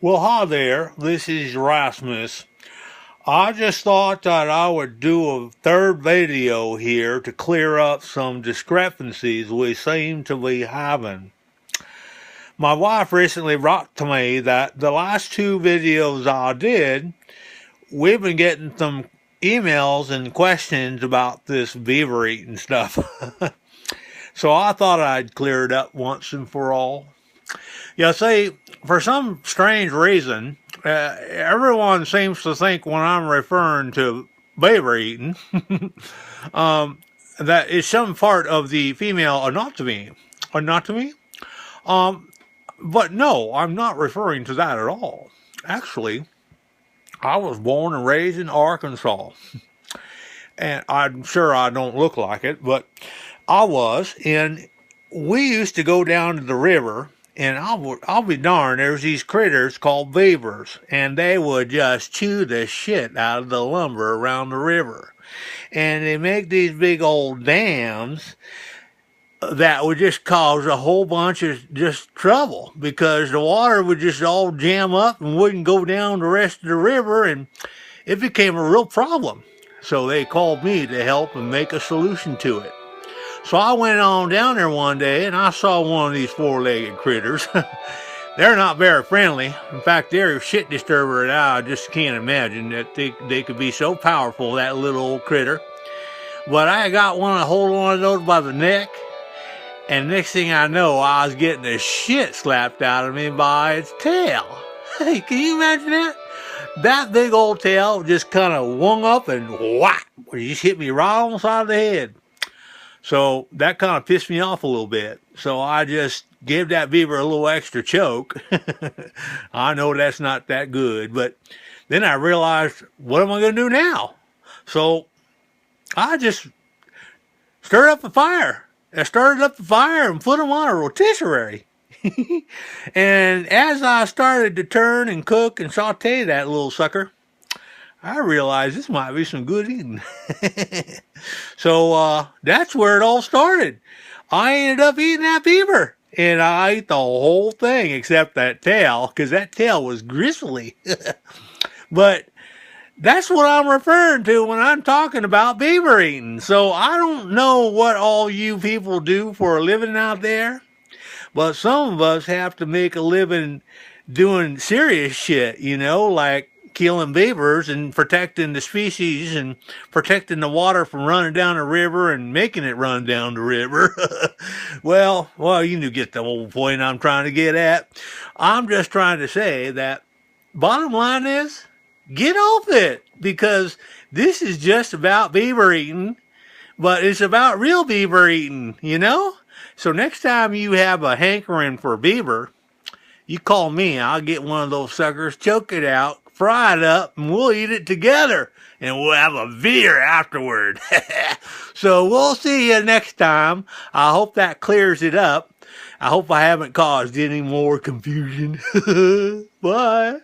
Well, hi there. This is Rasmus. I just thought that I would do a third video here to clear up some discrepancies we seem to be having. My wife recently wrote to me that the last two videos I did, we've been getting some emails and questions about this beaver eating stuff. So I thought I'd clear it up once and for all. Yeah, see, for some strange reason, everyone seems to think when I'm referring to beaver eating, that it's some part of the female anatomy. Anatomy? Um, but no, I'm not referring to that at all. Actually, I was born and raised in Arkansas. And I'm sure I don't look like it, but I was. And we used to go down to the river, and I'll be darned, there's these critters called beavers, and they would just chew the shit out of the lumber around the river. And they make these big old dams that would just cause a whole bunch of just trouble because the water would just all jam up and wouldn't go down the rest of the river, and it became a real problem. So they called me to help and make a solution to it. So I went on down there one day and I saw one of these four-legged critters. They're not very friendly. In fact, they're a shit disturber, and I just can't imagine that they could be so powerful, that little old critter. But I got one to hold one of those by the neck, and next thing I know, I was getting the shit slapped out of me by its tail. Hey, can you imagine that? That big old tail just kind of swung up and whack, it just hit me right on the side of the head. So that kind of pissed me off a little bit. So I just gave that beaver a little extra choke. I know that's not that good, but then I realized, what am I going to do now? So I just stirred up the fire. I started up the fire and put them on a rotisserie. And as I started to turn and cook and saute that little sucker, I realized this might be some good eating. So that's where it all started. I ended up eating that beaver, and I ate the whole thing except that tail, because that tail was gristly. But that's what I'm referring to when I'm talking about beaver eating. So I don't know what all you people do for a living out there, but some of us have to make a living doing serious shit, like killing beavers and protecting the species and protecting the water from running down the river and making it run down the river. well, you get the whole point I'm trying to get at. I'm just trying to say that bottom line is, get off it, because this is just about beaver eating, but it's about real beaver eating. So next time you have a hankering for beaver, you call me. I'll get one of those suckers, choke it out, fry it up, and we'll eat it together. And we'll have a beer afterward. So we'll see you next time. I hope that clears it up. I hope I haven't caused any more confusion. Bye.